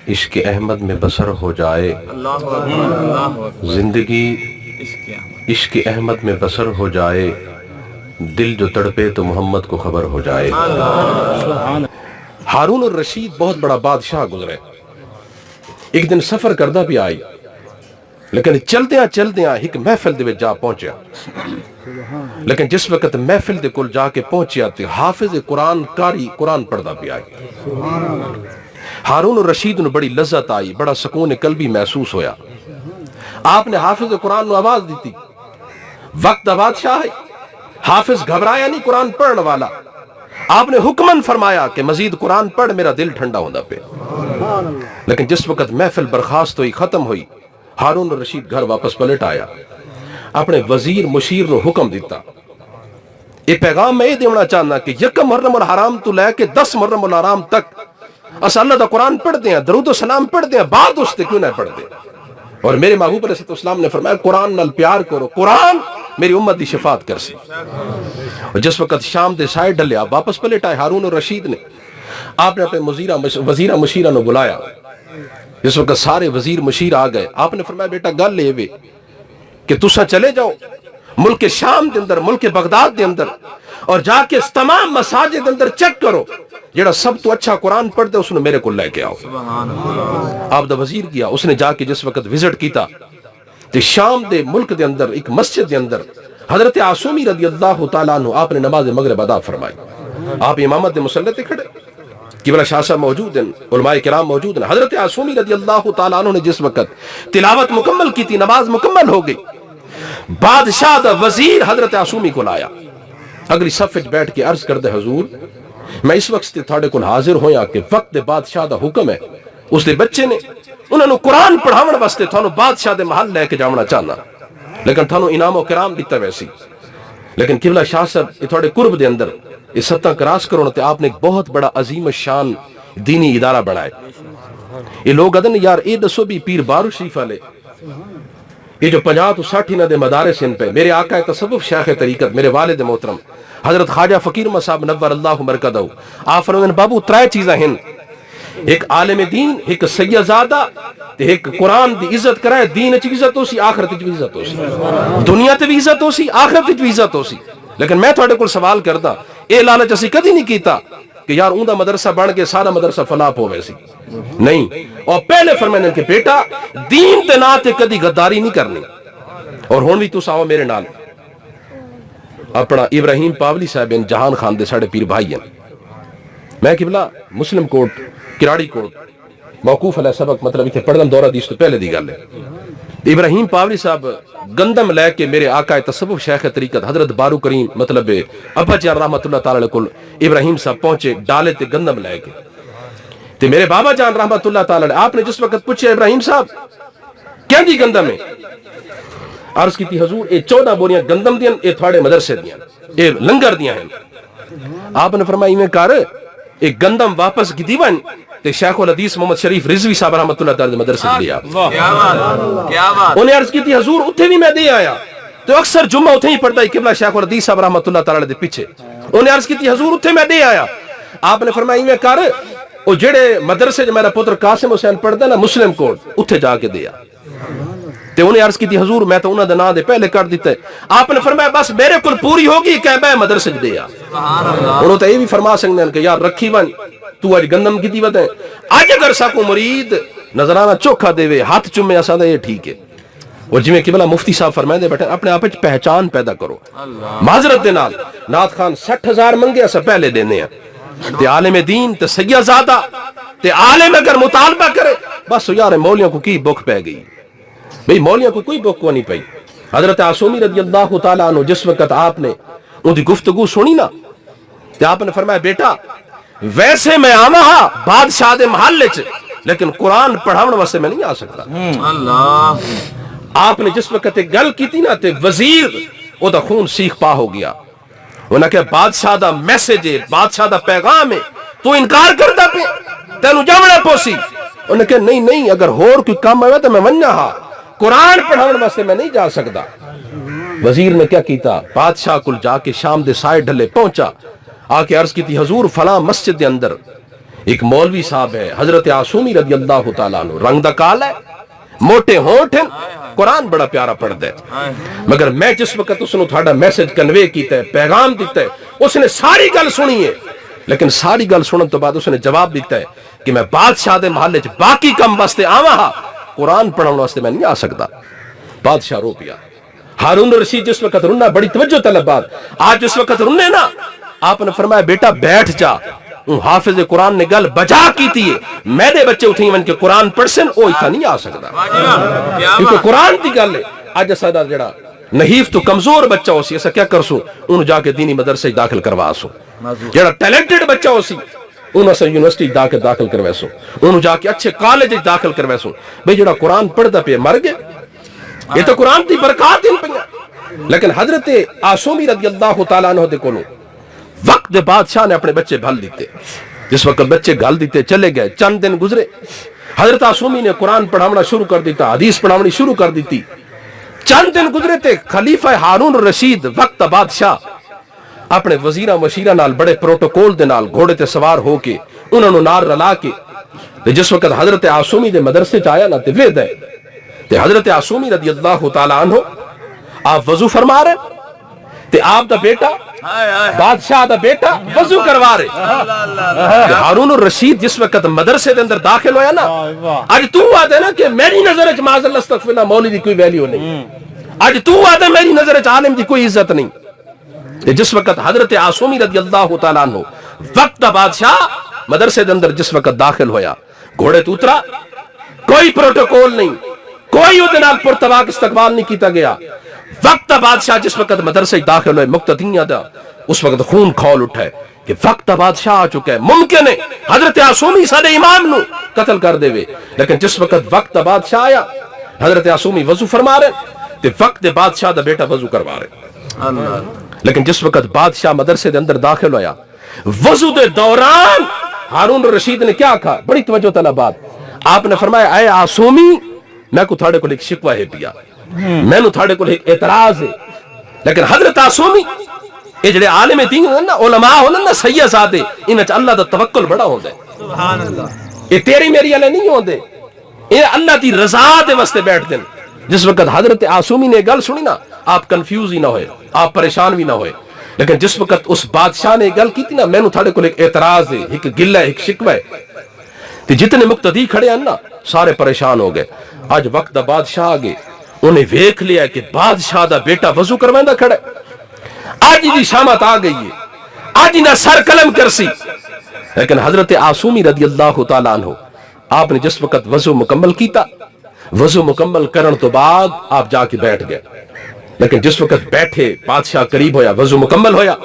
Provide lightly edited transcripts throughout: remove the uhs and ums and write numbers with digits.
عشق احمد میں بسر ہو جائے، زندگی عشق احمد میں بسر ہو جائے، دل جو تڑپے تو محمد کو خبر ہو جائے۔ ہارون الرشید بہت بڑا بادشاہ گزرے، ایک دن سفر کردہ بھی آئی، لیکن چلدیاں ایک محفل دے وچ جا پہنچیا۔ لیکن جس وقت محفل دے کول جا کے پہنچیا تے حافظ قرآن کاری قرآن پڑھدا بھی آئی۔ ہارون الرشید نے بڑی لذت آئی، بڑا سکون قلبی محسوس ہویا۔ آپ نے حافظ قرآن نو آواز دیتی، وقت بادشاہ ہے، حافظ گھبرایا نہیں قرآن پڑھنے والا۔ آپ نے حکمن فرمایا کہ مزید قرآن پڑھ، میرا دل ٹھنڈا ہوندا پہ۔ لیکن جس وقت محفل برخاست ہوئی، ختم ہوئی، ہارون الرشید گھر واپس پلٹ آیا، اپنے وزیر مشیر نو حکم دیتا۔ یہ پیغام میں یہ دینا چاہنا کہ یکم محرم الحرام تو لے کے 10 محرم الحرام تک اس اللہ دا قرآن پڑھ دیں، درود و سلام پڑھ دیں، بعد اس تے کیوں نہ پڑھ دیں۔ اور میرے محبوب علیہ السلام نے فرمایا قرآن نال پیار کرو، قرآن میری امت دی شفاعت کر سی۔ اور جس وقت شام دے سائے ڈلیا، واپس پلٹ آئے ہارون الرشید نے، آپ نے اپنے وزیرہ مشیرہ نو بلایا۔ جس وقت سارے وزیر مشیر آ گئے، آپ نے فرمایا بیٹا گل لے وے کہ تسا چلے جاؤ ملک شام دے اندر، ملک بغداد دے اندر، اور جا کے اس تمام مساجد دے اندر چیک کرو، جڑا سب تو اچھا قرآن پڑھ دے اس نے میرے کو لے کے آؤ۔ آپ دا وزیر کیا، اس نے جا کے جس وقت وزٹ کیتا تے شام دے ملک دے اندر ایک مسجد دے اندر حضرت عاصمی رضی اللہ تعالیٰ عنہ آپ نے نماز مغرب ادا فرمائی۔ آپ امامت دے مصلی تے کھڑے، قبلہ شاہ صاحب موجود ہیں، علماء کرام موجود ہیں۔ حضرت عاصمی رضی اللہ تعالیٰ عنہ نے جس وقت تلاوت مکمل کی تھی، نماز مکمل ہو گئی، بادشاہ دا وزیر حضرت عاصمی کو لایا، اگلی صف وچ بیٹھ کے عرض کردے حضور میں اس وقت تھوڑے کول حاضر ہویا کہ وقت بادشاہ دا حکم ہے، اس دے بچے نے انہوں نے قرآن پڑھاون واسطے تھانوں بادشاہ دے محل لے کے جاونا چاہنا، لیکن تھانوں انعام و کرام دیتا ویسی، لیکن قبلہ شاہ صاحب یہ تھوڑے قرب دے اندر یہ ستاں کراس کرو تے آپ نے ایک بہت بڑا عظیم شان دینی ادارہ بنائے۔ یہ لوگ ادن یار اے دسو بھی پیر بارو شریف والے یہ جو 50 تو 60 انہاں دے مدارس ان پہ، میرے آقا تصوف شیخ طریقت میرے والد محترم حضرت خواجہ فقیر صاحب نور اللہ مرکزہ، آپ فرمائیں بابو 3 چیزاں ہیں، ایک عالم دین، ایک سیدزادہ تے ایک قرآن دی عزت کرائے، دین وچ عزت ہو سی، آخرت وچ عزت ہو سی، دنیا تے بھی عزت ہو سی، آخرت وچ عزت ہو سی۔ لیکن میں تھوڑے کول سوال کردا، اے لالچ اسی کدی نہیں کیتا کہ یار اوندا مدرسہ بن کے سارا مدرسہ فلاح ہوے سی، نہیں۔ اور پہلے فرمائیں کہ بیٹا دین تے نا تے کدی غداری نہیں کرنی۔ اور ہن بھی تس آؤ میرے نال، اپنا ابراہیم پاولی صاحب جہان خان دے ساڑے پیر بھائی ہیں، میں قبلہ مسلم کوٹ کراڑی کوٹ موقوف علیہ سبق مطلب اتنے پڑھنا دورہ دیس تو پہلے دی گل ہے۔ ابراہیم پاولی صاحب گندم لے کے میرے آقا تصوف شیخ طریقت حضرت بارو کریم مطلب ابا جان رحمت اللہ تعالی کل ابراہیم صاحب پہنچے ڈالے تے گندم لے کے تے میرے بابا جان رحمت اللہ تعالی آپ نے جس وقت پوچھے ابراہیم صاحب کیا دی گندم ہے، عرض کی تھی حضور اے 14 بوریاں گندم دیاں، اے تھوڑے مدرسے دیاں، اے لنگر دیاں ہیں۔ آپ نے فرمایا میں کر اے گندم واپس کی دیوان تے شیخ الحدیث محمد شریف رضوی صاحب رحمت اللہ تعالی مدرسے دیا۔ انہیں عرض کی تھی حضور اتھے بھی میں دے آیا، تو اکثر جمعہ اتھے ہی پڑھتا ہے قبلہ شیخ الحدیث صاحب رحمت اللہ تعالی دے پیچھے۔ انہیں عرض کی تھی حضور اتھے میں دے آیا، آپ نے فرمایا میں کر او جڑے مدرسے جو میرا پتر قاسم حسین پڑھتا ہے نا مسلم کوٹ اتھے جا کے دیا۔ تے انہیں عرض کی تھی حضور میں تو انہاں دے نام دے پہلے کر دیتا ہے، آپ نے فرمایا بس میرے کل پوری ہوگی کہ میں مدرسے دیا۔ انہوں تو یہ بھی فرما سکتے ہیں کہ یار رکھی ون تو آج گندم کی دیوت ہے، آج اگر ساکو مرید نظرانہ چوکھا دے وے ہاتھ چمے اسا دے یہ ٹھیک ہے۔ اور جی میں قبلہ مفتی صاحب فرمائے دے بیٹھے اپنے آپ پہچان پیدا کرو، معذرت دے نال نات خان 60,000 منگے اسا پہلے دینے ہیں، تے عالم دین تے سیدزادہ تے عالم اگر مطالبہ کرے بس یار مولیوں کو کی بک پہ گئی، بھئی مولیوں کو کوئی بک کو نہیں پئی۔ حضرت عاصمی رضی اللہ تعالیٰ عنہ جس وقت آپ نے ان دی گفتگو سنی نا تے آپ نے فرمایا بیٹا ویسے میں آنا ہاں بادشاہ دے محلے چ لیکن قرآن پڑھاون واسطے میں نہیں آ سکتا۔ آپ نے جس وقت گل کی تھی نا تے وزیر او دا خون سیخ پا ہو گیا، انہوں نے کہا بادشاہ دا میسج ہے، بادشاہ دا پیغام ہے، تو انکار کرتا پہ تینو جاونا پوسی۔ انہوں نے کہا نہیں اگر ہور کوئی کام آیا تو میں ونیا ہاں، قرآن پڑھاون واسطے میں نہیں جا سکتا۔ وزیر نے کیا کیتا، بادشاہ کل جا کے شام دے سائے ڈھلے پہنچا، آ کے عرض کی تھی حضور فلاں مسجد دے اندر ایک مولوی صاحب ہے حضرت آسومی رضی اللہ تعالیٰ عنہ، رنگ دا کال ہے، موٹے ہونٹ ہیں، قرآن بڑا پیارا پڑھتا ہے، مگر میں جس وقت اس نے تھوڑا میسج کنوے کیتا ہے، پیغام دیتا ہے، اس نے ساری گل سنی ہے، لیکن ساری گل سنن تو بعد اس نے جواب دیتا ہے کہ میں بادشاہ دے محلے چ باقی کم واسطے آواں ہاں، قرآن پڑھن واسطے میں نہیں آ سکتا۔ بادشاہ رو پیا۔ ہارون رشید جس وقت رونا، بڑی توجہ طلب بات، آج جس وقت رونے نا، آپ نے فرمایا بیٹا بیٹھ جا، حافظ قرآن نے گل بجا کی تھی، میرے بچے اٹھیں من کے قرآن پڑھسن، او اتنا نہیں آ سکتا، کیونکہ قرآن دی گل ہے۔ آج سادہ جڑا نحیف تو کمزور بچہ ہو سی، ایسا کیا کر سو، انہوں جا کے دینی مدرسے داخل کروا سو، جڑا ٹیلنٹڈ بچہ ہو سی انہوں سے یونیورسٹی داخل کروے سو، انہوں جا کے اچھے کالج داخل کروے سو۔ بھئی جڑا قرآن پڑھدا پہ مر گئے، یہ تو قرآن دی برکات ان پہ۔ لیکن حضرت آسومی رضی اللہ تعالیٰ عنہ دے کولوں وقت دے بادشاہ نے اپنے بچے بھل دیتے، جس وقت بچے گل دیتے چلے گئے، چند دن گزرے، حضرت آسومی نے قرآن پڑھاونا شروع کر دیتا، حدیث پڑھاونی شروع کر دیتی۔ چند دن گزرے تے خلیفہ ہارون رشید وقت بادشاہ اپنے وزیراں مشیراں نال بڑے پروٹوکول دے نال گھوڑے تے سوار ہو کے انہوں نے نار رلا کے جس وقت حضرت آسومی دے مدرسے چ آیا نا تے وید ہے تے حضرت آسومی رضی اللہ تعالیٰ عنہ آپ وضو فرما رہے تے آپ دا بیٹا بادشاہ دا بیٹا وضو کروا رہے۔ ہارون الرشید جس وقت مدرسے دے اندر داخل ہویا نا، آج تو آدھے نا کہ میری نظر اچ معاذ اللہ استغفر اللہ مولوی دی کوئی ویلیو نہیں، آج تو آدھے میری نظر اچ عالم دی کوئی عزت نہیں۔ جس وقت حضرت آسومی رضی اللہ تعالیٰ عنہ وقت دا بادشاہ مدرسے دے اندر جس وقت داخل ہویا، گھوڑے تو اترا، کوئی پروٹوکول نہیں، کوئی ادھے نال پرتواق استقبال نہیں کیتا گیا۔ وقت بادشاہ جس وقت مدرسے داخل ہوئے، مقتدیاں دا اس وقت خون کھول اٹھائے کہ وقت بادشاہ آ چکا ہے، ممکن ہے حضرت آسومی سارے امام نو قتل کر دے وے، لیکن جس وقت وقت بادشاہ آیا، حضرت آسومی وضو فرما رہے تے وقت بادشاہ دا بیٹا وضو کروا رہے۔ لیکن جس وقت بادشاہ مدرسے دے اندر داخل ہویا، وضو دے دوران ہارون رشید نے کیا کہا، بڑی توجہ طلب بات، آپ نے فرمایا اے آسومی میں کو تھوڑے کو ایک شکوہ ہے پیا، میں نو تھوڑے کو ایک اعتراض ہے، لیکن حضرت آسومی یہ جڑے عالم دین ہوندے نا، علماء ہوندے نا، سید زادے، انہاں چ اللہ دا توکل بڑا ہوندا ہے، سبحان اللہ، یہ تیری میری والے نہیں ہوندے، یہ اللہ دی رضا دے واسطے بیٹھتے ہیں۔ جس وقت حضرت آسومی نے گل سنی نا، آپ کنفیوز ہی نہ ہوئے، آپ پریشان بھی نہ ہوئے، لیکن جس وقت اس بادشاہ نے گل کی تھی نا، میں نو تھوڑے کو ایک اعتراض ہے، ایک گلہ ہے، ایک شکوہ ہے، تو جتنے مقتدی کھڑے ہیں نا سارے پریشان ہو گئے۔ آج وقت دا بادشاہ آگے انہیں ویکھ لیا کہ بادشاہ دا بیٹا وضو کروائندہ کھڑے، آج دی شامت آ گئی ہے، آج نہ سر قلم کرسی، لیکن حضرت آسومی رضی اللہ تعالیٰ عنہ آپ نے جس وقت وضو مکمل کیتا، وضو مکمل کرن تو بعد آپ جا کے بیٹھ گئے، لیکن جس وقت بیٹھے بادشاہ قریب ہویا، وضو مکمل ہویا،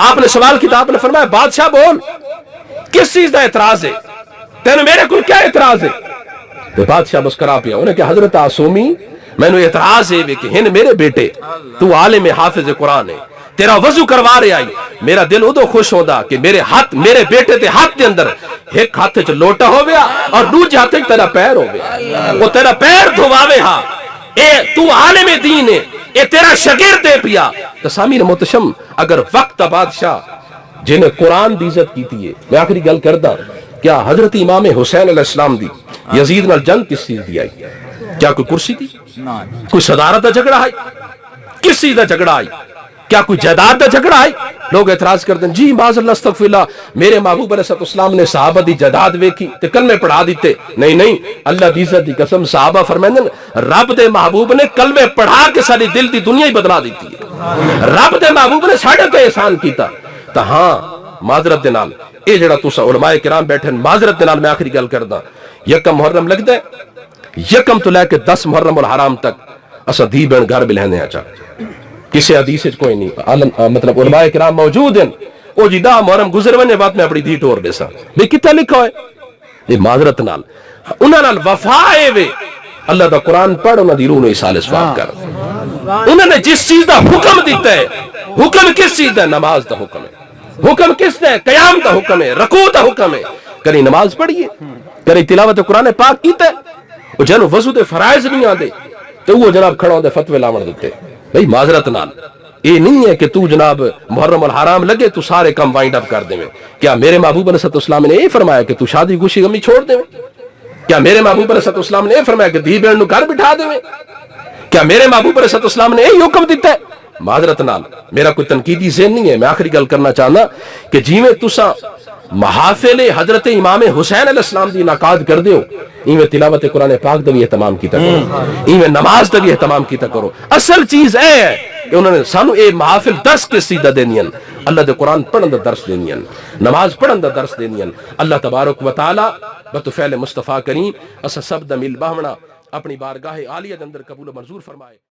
آپ نے سوال کیا، آپ نے فرمایا بادشاہ بول کس چیز دا اعتراض ہے، تینوں میرے کو کیا اعتراض ہے؟ تو بادشاہ مسکرا پیا، انہیں کہ حضرت آسومی میں نے اعتراض ہے کہ ہن میرے بیٹے تو عالم حافظ قرآن ہے، تیرا وضو کروا رہے آئی، میرا دل ادو خوش ہوندا کہ میرے بیٹے دے ہاتھ دے اندر ایک ہاتھ چ لوٹا ہو گیا اور دوجے ہاتھ چ تیرا پیر ہو گیا، وہ تیرا پیر دھواوے ہاں، اے تو عالم دین ہے، اے تیرا شاگرد ہے پیا۔ تو سامعین محتشم، اگر وقت بادشاہ جنہیں قرآن دی عزت کیتی ہے، میں آخری گل کردا، کیا حضرت امام حسین علیہ السلام دی یزید نال جنگ کس چیز دی آئی؟ کیا کوئی کرسی تھی؟ کوئی صدارت دا جھگڑا آئی؟ کس چیز دا جھگڑا آئی؟ کیا کوئی جائیداد دا جھگڑا آئی؟ لوگ اعتراض کرتے ہیں جی معاذ اللہ استغفر اللہ، میرے محبوب علیہ السلام نے صحابہ دی جائیداد ویکھی تے کلمے پڑھا دیتے، نہیں اللہ دی عزت دی قسم، صحابہ فرمائندے رب دے محبوب نے کلمے پڑھا کے ساری دل دی دنیا ہی بدلا دیتی ہے، رب دے محبوب نے ساڈے تے احسان کیتا۔ تا ہاں معذرت دے نال اے جڑا تساں علماء کرام بیٹھے معذرت دے نال میں آخری گل کردا، یکم محرم لگدا ہے، یکم تو لے کے 10 محرم الحرام تک اساں دھی بہن گھر بلہنے اچھا، کسی حدیث کوئی نہیں، مطلب علماء کرام موجود ہیں، او جی 10 محرم گزر ونے بعد میں اپنی دھی ٹور بیسا، بے کتنا لکھا ہے یہ معذرت نال انہاں نال وفا ہے وے، اللہ دا قرآن پڑھ انہاں دی روح نو ایصال ثواب کر، انہوں نے جس چیز دا حکم دیتا ہے، حکم کس چیز دا؟ نماز دا حکم ہے، حکم کس دا ہے؟ قیام دا حکم ہے، رکوع دا حکم ہے، کہیں نماز پڑھیے، کہیں تلاوت قرآن پاک کیتا ہے، وہ جنہوں وضو دے فرائض نہیں آدے تو وہ جناب کھڑا ہوندے فتوے لاون دیتے، بھئی معذرت نال یہ نہیں ہے کہ تو جناب محرم الحرام لگے تو سارے کام وائنڈ اپ کر دیں. کیا میرے محبوب علیہ السلام نے یہ فرمایا کہ تو شادی خوشی غمی چھوڑ دیں؟ کیا میرے محبوب علیہ السلام نے یہ فرمایا کہ دھی بہن نو گھر بٹھا دیں؟ کیا میرے محبوب علیہ السلام نے یہی حکم دیتا ہے؟ معذرت نال میرا کوئی تنقیدی ذہن نہیں ہے، میں آخری گل کرنا چاہنا کہ جیویں تساں محافل حضرت امام حسین علیہ السلام دی انعقاد کر دیو، ایویں تلاوت قرآن پاک دا بھی اہتمام کیتا کرو، ایویں نماز دا بھی اہتمام کیتا کرو. اصل چیز اے ہے کہ انہوں نے سانو اے محافل 10 کے سیدھا دینی ہیں، اللہ دے قرآن پڑھن دا درس دینی ہیں، نماز پڑھن دا درس دینی ہیں. اللہ تبارک و تعالی بطفیل مصطفیٰ کریم اسا سب دا مل باہمنا اپنی بارگاہ عالیہ دے اندر قبول و منظور فرمائے.